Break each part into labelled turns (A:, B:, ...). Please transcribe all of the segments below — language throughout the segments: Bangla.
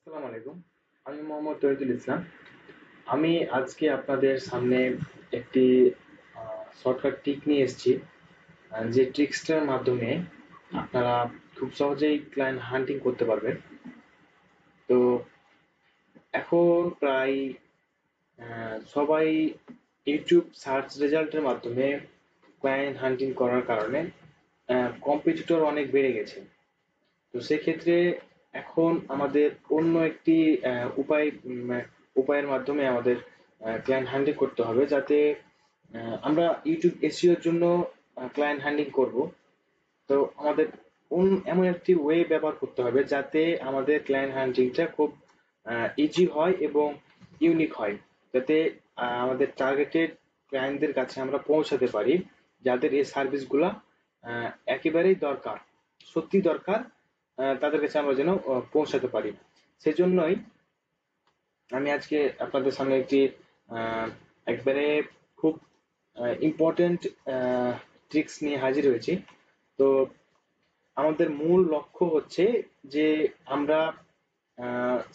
A: আসসালামু আলাইকুম। আমি মোহাম্মদ তহিদুল ইসলাম। আমি আজকে আপনাদের সামনে একটি শর্টকাট ট্রিক নিয়ে এসেছি। যে ট্রিক্সটার মাধ্যমে আপনারা খুব সহজেই ক্লায়েন্ট হান্টিং করতে পারবেন। তো এখন প্রায় সবাই ইউটিউব সার্চ রেজাল্টের মাধ্যমে ক্লায়েন্ট হান্টিং করার কারণে কম্পিটিটর অনেক বেড়ে গেছে। তো সেক্ষেত্রে এখন আমাদের অন্য একটি উপায়ের মাধ্যমে আমাদের ক্লায়েন্ট হ্যান্ডলিং করতে হবে, যাতে আমরা ইউটিউব এসইওর জন্য ক্লায়েন্ট হ্যান্ডলিং করব। তো আমাদের এমন একটি ওয়ে ব্যবহার করতে হবে যাতে আমাদের ক্লায়েন্ট হ্যান্ডলিংটা খুব ইজি হয় এবং ইউনিক হয়, যাতে আমাদের টার্গেটেড ক্লায়েন্টদের কাছে আমরা পৌঁছাতে পারি, যাদের এই সার্ভিসগুলা একেবারেই দরকার, সত্যি দরকার, তাদের কাছে আমরা যেন পৌঁছাতে পারি। সেজন্যই আমি আজকে আপনাদের সামনে একটি একবারে খুব ইম্পর্টেন্ট ট্রিক্স নিয়ে হাজির হয়েছি। তো আমাদের মূল লক্ষ্য হচ্ছে যে আমরা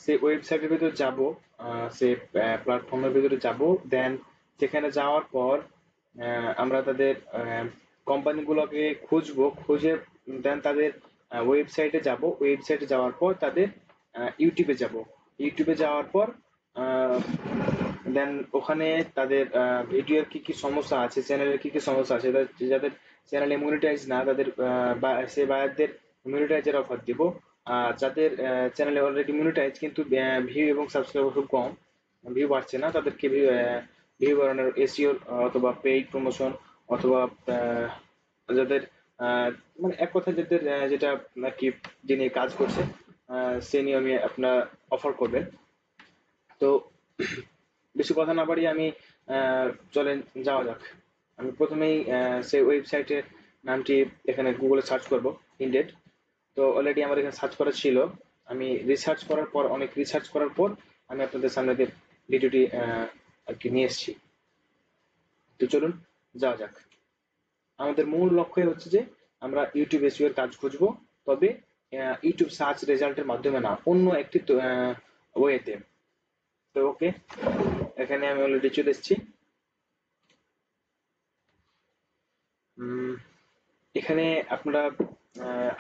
A: সে ওয়েবসাইটের ভিতরে যাব, সে প্ল্যাটফর্মের ভিতরে যাব, দেন সেখানে যাওয়ার পর আমরা তাদের কোম্পানিগুলোকে খুঁজবো, খুঁজে দেন তাদের ওয়েবসাইটে যাব, ওয়েবসাইটে যাওয়ার পর তাদের ইউটিউবে যাব, ইউটিউবে যাওয়ার পর দেন ওখানে তাদের ভিডিওর কি কি সমস্যা আছে, চ্যানেলের কি কি সমস্যা আছে, যাদের চ্যানেলে মনিটাইজ না তাদের সে বায়ারদের মনিটাইজের অফার দিব। আর যাদের চ্যানেলে অলরেডি মনিটাইজ কিন্তু ভিউ এবং সাবস্ক্রাইবার খুব কম, ভিউ বাড়ছে না, তাদেরকে ভিউ বাড়ানোর এসইও অথবা পেইড প্রমোশন অথবা যাদের মানে এক কথায় যাদের যেটা নাকি যিনি কাজ করছে সে নিয়মে আপনার অফার করবেন। তো বেশি কথা না বাড়িয়ে আমি চলেন যাওয়া যাক। আমি প্রথমেই সেই ওয়েবসাইটের নামটি এখানে গুগলে সার্চ করব, ইনডেড। তো অলরেডি আমার এখানে সার্চ করা ছিল। আমি রিসার্চ করার পর, অনেক রিসার্চ করার পর আমি আপনাদের সামনে ভিডিওটি আর কি নিয়ে এসেছি। তো চলুন যাওয়া যাক। আমাদের মূল লক্ষ্য হচ্ছে যে আমরা ইউটিউব এসইও এর কাজ খুঁজবো, তবে ইউটিউব সার্চ রেজাল্টের মাধ্যমে না, অন্য একটি ওয়েতে। তো ওকে, এখানে আমি অলরেডি চলে এসেছি। এখানে আপনারা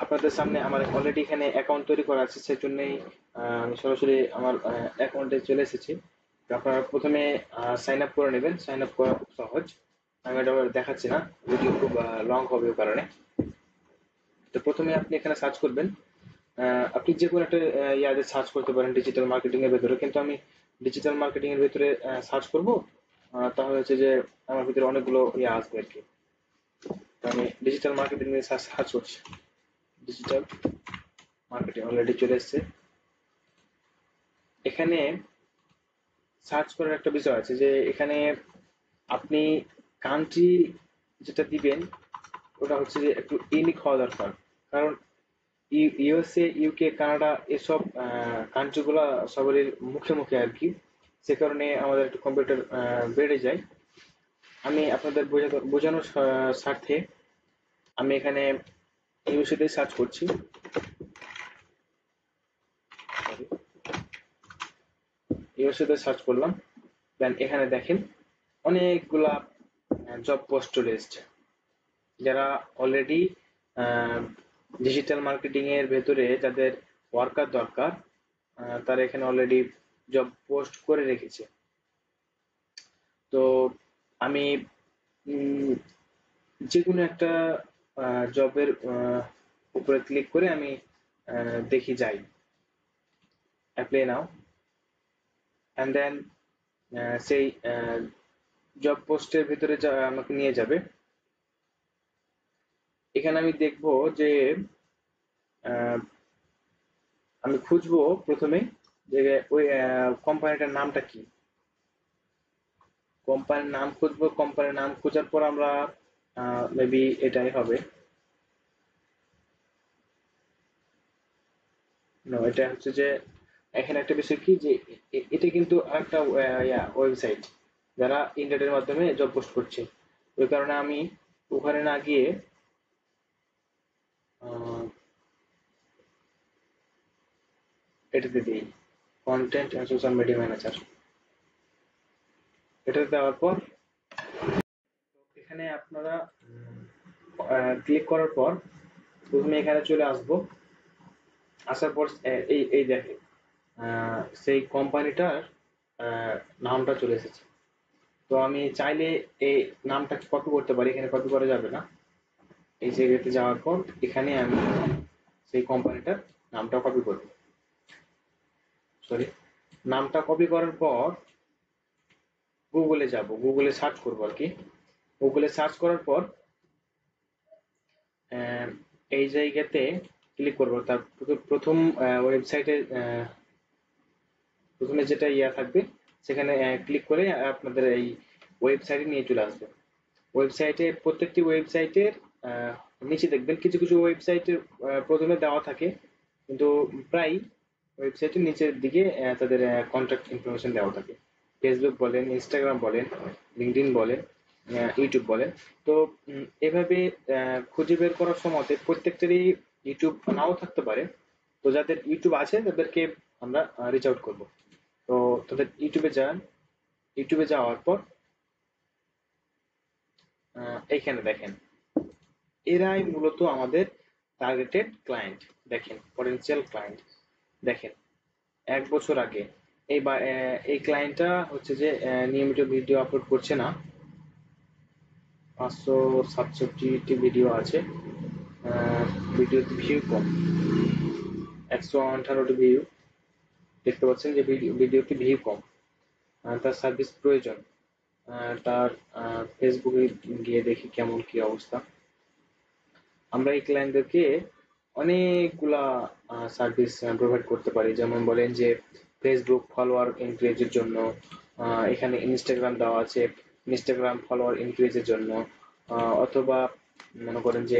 A: আপনাদের সামনে আমার অলরেডি এখানে অ্যাকাউন্ট তৈরি করা আছে, সেজন্যই আমি সরাসরি আমার অ্যাকাউন্টে চলে এসেছি। তো আপনারা প্রথমে সাইন আপ করে নেবেন, সাইন আপ করা খুব সহজ, আমি এটা আবার দেখাচ্ছি না, ভিডিও খুব লং হবে ওই কারণে। তো প্রথমে আপনি এখানে সার্চ করবেন, আপনি যে কোনো একটা ইয়াতে সার্চ করতে পারেন ডিজিটাল মার্কেটিং এর ভেতরে, কিন্তু আমি ডিজিটাল মার্কেটিং এর ভেতরে সার্চ করব, তাহলে হচ্ছে যে আমার ভিতরে অনেকগুলো ইয়ে আসবে আর কি। তো আমি ডিজিটাল মার্কেটিং নিয়ে সার্চ করছি, ডিজিটাল মার্কেটিং অলরেডি চলে এসেছে। এখানে সার্চ করার একটা বিষয় আছে যে এখানে আপনি কান্ট্রি যেটা দিবেন ওটা হচ্ছে যে একটু ইউনিক হওয়া দরকার, কারণ ইউএসএ, ইউকে, কানাডা এসব কান্ট্রিগুলো সবারই মুখে মুখে আর কি, সে কারণে আমাদের একটু কম্পিউটার বেড়ে যায়। আমি আপনাদের বোঝানোর স্বার্থে আমি এখানে ইউএসএ সার্চ করছি। ইউএসএ সার্চ করলাম, দেন এখানে দেখেন অনেকগুলা জব পোস্ট চলে এসছে। যারা অলরেডি ডিজিটাল মার্কেটিং এর ভেতরে যাদের ওয়ার্কার দরকার, তারা এখানে অলরেডি জব পোস্ট করে রেখেছে। তো আমি যে কোনো একটা জবের উপরে ক্লিক করে আমি দেখি যাই, অ্যাপ্লাই নাও, অ্যান্ড দেন সেই জব পোস্টের ভিতরে আমাকে নিয়ে যাবে। এখানে আমি দেখবো যে আমি খুঁজবো প্রথমে যে ওই কোম্পানিটার নামটা কি, কোম্পানির নাম খুঁজবো। কোম্পানির নাম খোঁজার পর আমরা মেবি এটাই হবে, এটা হচ্ছে যে এখানে একটা বিষয় কি যে এটা কিন্তু একটা ওয়েবসাইট যারা ইন্টারনেটের মাধ্যমে জব পোস্ট করছে, ওই কারণে আমি ওখানে না গিয়ে এটাতে দিই। Content and social media manager, এটা দেওয়ার পর এখানে আপনারা ক্লিক করার পর প্রথমে এখানে চলে আসবো। আসার পর এই এই দেখেন সেই কোম্পানিটার নামটা চলে এসেছে। তো আমি চাইলে এই নামটা কপি করতে পারি, এখানে কপি করা যাবে না। এই জায়গাতে যাওয়ার পর এখানে আমি সেই কোম্পানিটার নামটা কপি করব, সরি, নামটা কপি করার পর গুগলে যাব, গুগলে সার্চ করব আর কি। গুগলে সার্চ করার পর এই জায়গাতে ক্লিক করব। তার প্রথম ওয়েবসাইটে প্রথমে যেটা ইয়া থাকবে সেখানে ক্লিক করে আপনাদের এই ওয়েবসাইটে নিয়ে চলে আসবে। ওয়েবসাইটে প্রত্যেকটি ওয়েবসাইটের নিচে দেখবেন কিছু কিছু ওয়েবসাইটের প্রথমে দেওয়া থাকে, কিন্তু প্রায় ওয়েবসাইটের নিচের দিকে তাদের কন্ট্যাক্ট ইনফরমেশন দেওয়া থাকে। ফেসবুক বলেন, ইনস্টাগ্রাম বলেন, লিঙ্কডইন বলেন, ইউটিউব বলেন। তো এভাবে খুঁজে বের করার সময় প্রত্যেকটারই ইউটিউব নাও থাকতে পারে। তো যাদের ইউটিউব আছে তাদেরকে আমরা রিচ আউট করবো। তো তাদের ইউটিউবে যান, ইউটিউবে যাওয়ার পর এইখানে দেখেন এরাই মূলত আমাদের টার্গেটেড ক্লায়েন্ট। দেখেন পটেনশিয়াল ক্লায়েন্ট, দেখেন 1 বছর আগে এই ক্লায়েন্টটা হচ্ছে যে নিয়মিত ভিডিও আপলোড করছে না, 567টি ভিডিও আছে, ভিডিওতে ভিউ কম, 158টি ভিউ দেখতে পাচ্ছেন যে ভিডিওতে ভিউ কম। তার সার্ভিস প্রয়োজন, তার ফেসবুকে গিয়ে দেখি কেমন কি অবস্থা। আমরা এই ক্লায়েন্টদেরকে অনেকগুলা সার্ভিস প্রোভাইড করতে পারি। যেমন বলেন যে ফেসবুক ফলোয়ার ইনক্রিজের জন্য, এখানে ইনস্টাগ্রাম দেওয়া আছে, ইনস্টাগ্রাম ফলোয়ার ইনক্রিজের জন্য, অথবা মনে করেন যে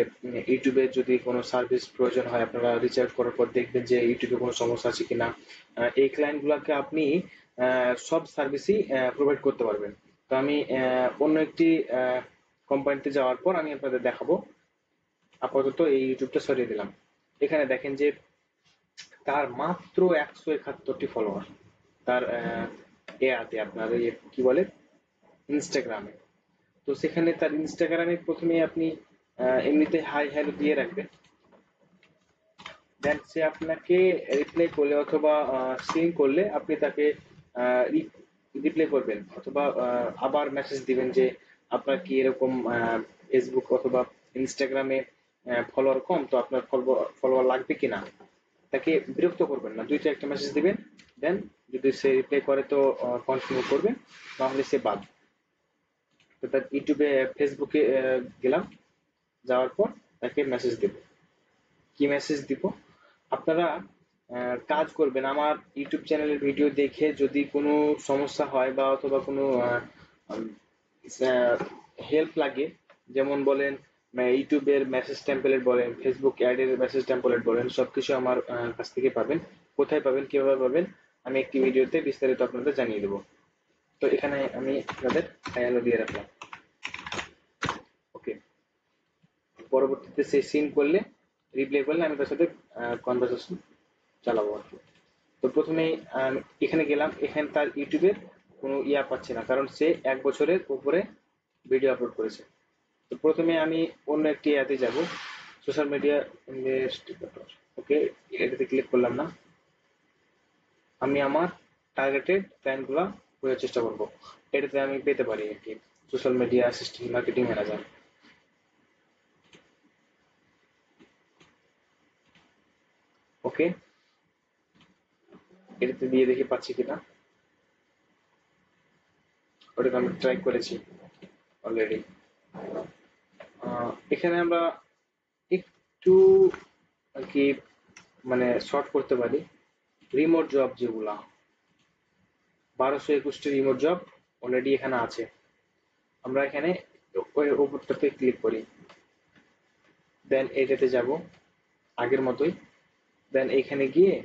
A: ইউটিউবে যদি কোনো সার্ভিস প্রয়োজন হয়, আপনারা রিচ আউট করার পর দেখবেন যে ইউটিউবে কোনো সমস্যা আছে কিনা। এই ক্লায়েন্টগুলোকে আপনি সব সার্ভিসই প্রোভাইড করতে পারবেন। তো আমি অন্য একটি কোম্পানিতে যাওয়ার পর আমি আপনাদের দেখাবো। আপাতত এই ইউটিউবটা সরিয়ে দিলাম। এখানে দেখেন যে তার মাত্র 171টি ফলোয়ার তার এতে আপনার কি বলে ইনস্টাগ্রামে। তো সেখানে তার ইনস্টাগ্রামে প্রথমে আপনি এমনিতে হাই হ্যালো দিয়ে রাখবেন, দেন সে আপনাকে রিপ্লাই করলে অথবা সিন করলে আপনি তাকে রিপ্লাই করবেন, অথবা আবার মেসেজ দিবেন যে আপনার কি এরকম ফেসবুক অথবা ইনস্টাগ্রামে ফলোয়ার কম, তো আপনার ফলোয়ার লাগবে কিনা। তাকে বিরক্ত করবেন না, দুইটা একটা মেসেজ দিবেন, দেন যদি সে রিপ্লাই করে তো কন্টিনিউ করবেন, নাহলে সে বাদ। তো তার ইউটিউবে ফেসবুকে গেলাম, যাওয়ার পর তাকে মেসেজ দেব। কি মেসেজ দিব, আপনারা কাজ করবেন আমার ইউটিউব চ্যানেলের ভিডিও দেখে যদি কোনো সমস্যা হয় বা অথবা কোনো হেল্প লাগে, যেমন বলেন ইউটিউবের মেসেজ টেমপ্লেট বলেন, ফেসবুক অ্যাডের মেসেজ টেমপ্লেট বলেন, সবকিছু আমার কাছ থেকে পাবেন। কোথায় পাবেন, কিভাবে পাবেন, আমি একটি ভিডিওতে বিস্তারিত আপনাদের জানিয়ে দেবো। তো এখানে আমি আপনাদের হ্যালো দিয়ে রাখলাম। ওকে, পরবর্তীতে সে সিন করলে রিপ্লাই করলে আমি তার সাথে কনভারসেশন চালাবো আর কি। তো প্রথমে এখানে গেলাম, এখানে তার ইউটিউবের কোনো ইয়া পাচ্ছি না, কারণ সে 1 বছরের উপরে ভিডিও আপলোড করেছে। তো প্রথমে আমি অন্য একটি অ্যাপে যাব, সোশ্যাল মিডিয়া ইনভেস্টিগেটর। ওকে, এটাতে ক্লিক করলাম না, আমি আমার টার্গেটেড ক্লায়েন্টগুলো খোঁজার চেষ্টা করব। এটাতে আমি পেতে পারি আর কি, social media assistant marketing manager. Okay, এটাতে দিয়ে দেখি পাচ্ছি কিনা। ওটাকে আমি ট্রাই করেছি অলরেডি। এখানে আমরা একটু আর কি মানে শর্ট করতে পারি, রিমোট জব যেগুলা 1221টি রিমোট জব অলরেডি এখানে আছে। আমরা এখানে ওই উপরটাতে ক্লিক করি, দেন এটাতে যাব আগের মতোই, দেন এখানে গিয়ে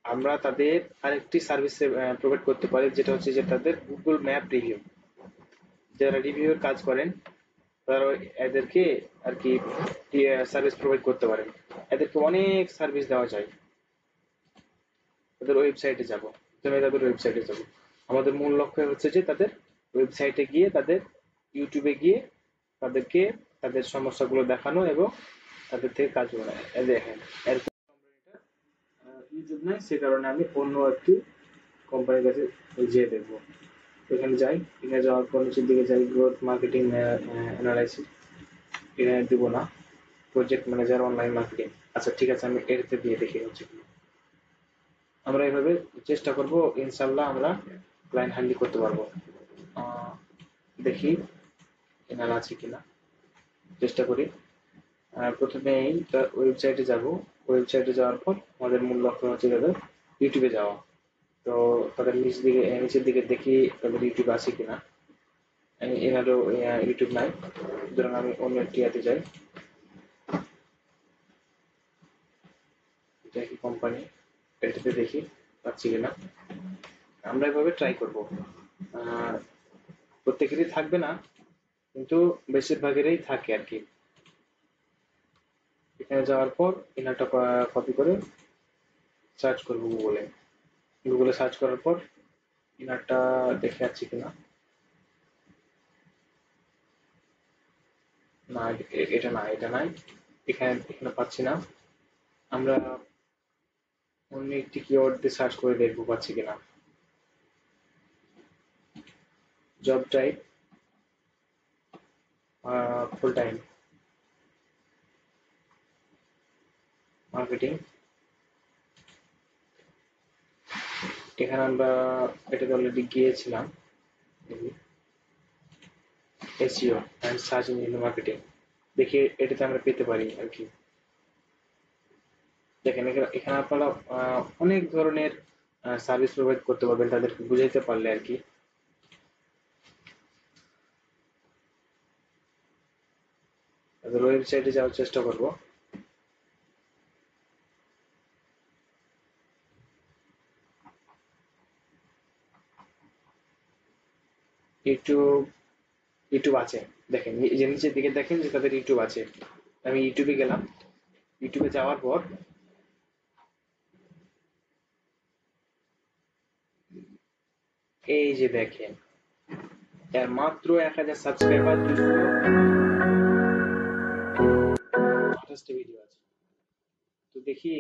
A: আমরা তাদের আরেকটি সার্ভিস প্রোভাইড করতে পারি, যেটা হচ্ছে যে তাদের গুগল ম্যাপ রিভিউ। যারা রিভিউর কাজ করেন তারা এদেরকে আর কি সার্ভিস প্রোভাইড করতে পারেন। এদেরকে অনেক সার্ভিস দেওয়া যায়। তাদের ওয়েবসাইটে যাব। প্রথমে তাদের ওয়েবসাইটে যাব। আমাদের মূল লক্ষ্য হচ্ছে যে তাদের ওয়েবসাইটে গিয়ে, তাদের ইউটিউবে গিয়ে তাদেরকে তাদের সমস্যাগুলো দেখানো এবং তাদের থেকে কাজ করা। এই দেখেন, এরকম ইউটিউব নাই, সে কারণে আমি অন্য একটি কোম্পানির কাছে যেয়ে দেখবো। এখানে যাই, এখানে যাওয়ার পর নিচের দিকে যাই, গ্রোথ মার্কেটিং অ্যানালাইসিস, এখানে দিব না, প্রজেক্ট ম্যানেজার অনলাইন মার্কেটিং। আচ্ছা ঠিক আছে, আমি এটাতে দিয়ে দেখি হচ্ছে কি। আমরা এইভাবে চেষ্টা করব, ইনশাল্লাহ আমরা ক্লায়েন্ট হ্যান্ডেল করতে পারবো। দেখি এনার আছে কিনা, চেষ্টা করি। প্রথমেই ওয়েবসাইটে যাব। ওয়েবসাইটে যাওয়ার পর আমাদের মূল লক্ষ্য হচ্ছে তাদের ইউটিউবে যাওয়া। তো তাদের নিচের দিকে দেখি তাদের ইউটিউব আছে কিনা। এনারও ইউটিউব নাই, সুতরাং আমি অন্য একটি ইয়াতে যাই, দেখি কোম্পানি, এটাতে দেখি পাচ্ছি কিনা। আমরা এভাবে ট্রাই করবো। প্রত্যেকেরই থাকবে না, কিন্তু বেশিরভাগেরই থাকে আর কি। এখানে যাওয়ার পর ইনারটা কপি করে সার্চ করবো গুগলে। গুগলে সার্চ করার পর ইনারটা দেখে যাচ্ছি কিনা। না, এটা না, এটা নাই, এখানে এখানে পাচ্ছি না। আমরা অন্য একটি কিওয়ার্ড দিয়ে সার্চ করে দেখবো পাচ্ছি কিনা। Job type full time marketing, এখানে আমরা এটাতে অলরেডি গিয়েছিলাম। SEO and search engine marketing, দেখি এটাতে আমরা পেতে পারি আর কি। দেখেন এখানে আপনারা অনেক ধরনের সার্ভিস প্রোভাইড করতে পারবেন তাদেরকে বুঝাইতে পারলে আর কি। তাদের ওয়েবসাইটে যাওয়ার চেষ্টা করব। ইউটিউব, ইউটিউব আছে, দেখেন এই যে নিচের দিকে দেখেন যে তাদের ইউটিউব আছে। আমি ইউটিউবে গেলাম, ইউটিউবে যাওয়ার পর এই যে দেখেন এর মাত্র 1000 সাবস্ক্রাইবার, 228 ভিডিও আছে। তো দেখি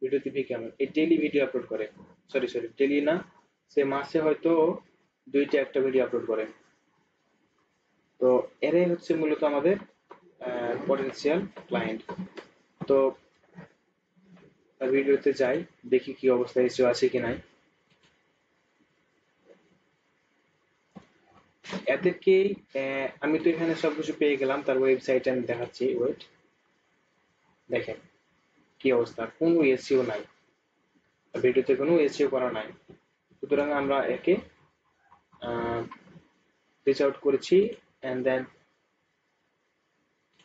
A: ভিডিও টিভি কেমন, এই ডেইলি ভিডিও আপলোড করে, সরি সরি ডেইলি না, সে মাসে হয়তো 2টা একটা ভিডিও আপলোড করে। তো এরাই হচ্ছে মূলত আমাদের পটেনশিয়াল ক্লায়েন্ট। তো ভিডিওতে যাই, দেখি কি অবস্থা, এসিও আছে কি নাই। এদেরকেই আমি তো এখানে সবকিছু পেয়ে গেলাম, তার ওয়েবসাইটে আমি দেখাচ্ছি, ওয়েট, দেখেন কি অবস্থা, কোনো এসিও নাই, ভিডিওতে কোনো এসিও করা নাই। সুতরাং আমরা একে রিচ আউট করেছি, এন্ড দেন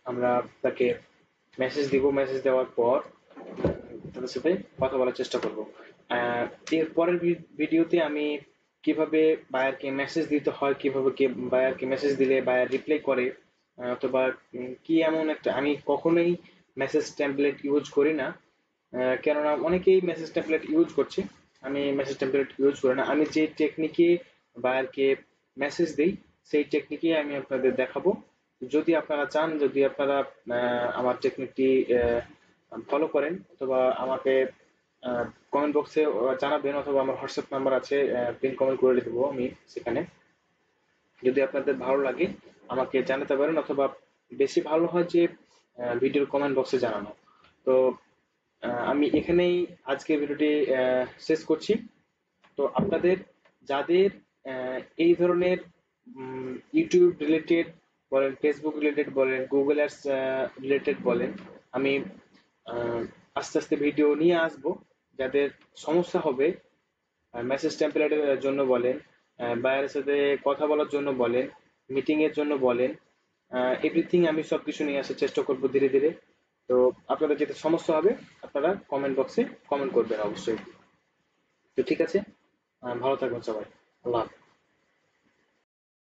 A: আমরা তাকে মেসেজ দিব। মেসেজ দেওয়ার পর তাদের সাথে কথা বলার চেষ্টা করব। এর পরের ভিডিওতে আমি কিভাবে বায়ারকে মেসেজ দিতে হয়, কিভাবে বায়ারকে মেসেজ দিলে বায়ার রিপ্লাই করে, অথবা কি এমন একটা, আমি কখনোই মেসেজ টেমপ্লেট ইউজ করি না, কেননা অনেকেই মেসেজ টেমপ্লেট ইউজ করছে, আমি মেসেজ টেমপ্লেট ইউজ করি না। আমি যে টেকনিকে বায়ারকে মেসেজ দিই সেই টেকনিকে আমি আপনাদের দেখাবো। যদি আপনারা চান, যদি আপনারা আমার টেকনিকটি ফলো করেন, অথবা আমাকে কমেন্ট বক্সে জানাবেন, অথবা আমার হোয়াটসঅ্যাপ নাম্বার আছে, পিন কমেন্ট করে দেবো আমি সেখানে। যদি আপনাদের ভালো লাগে আমাকে জানাতে পারেন, অথবা বেশি ভালো হয় যে ভিডিওর কমেন্ট বক্সে জানানো। তো আমি এখানেই আজকে ভিডিওটি শেষ করছি। তো আপনাদের যাদের এই ধরনের ইউটিউব রিলেটেড বলেন, ফেসবুক রিলেটেড বলেন, গুগল অ্যাডস রিলেটেড বলেন, আমি আস্তে আস্তে ভিডিও নিয়ে আসবো। যাদের সমস্যা হবে মেসেজ টেমপ্লেটের জন্য বলেন, বায়ারের সাথে কথা বলার জন্য বলেন, মিটিং এর জন্য বলেন, এভরিথিং আমি সবকিছু নিয়ে আসার চেষ্টা করবো ধীরে ধীরে। তো আপনাদের যেটা সমস্যা হবে আপনারা কমেন্ট বক্সে কমেন্ট করবেন অবশ্যই। তো ঠিক আছে, ভালো থাকবেন সবাই, আল্লাহ হাফেজ।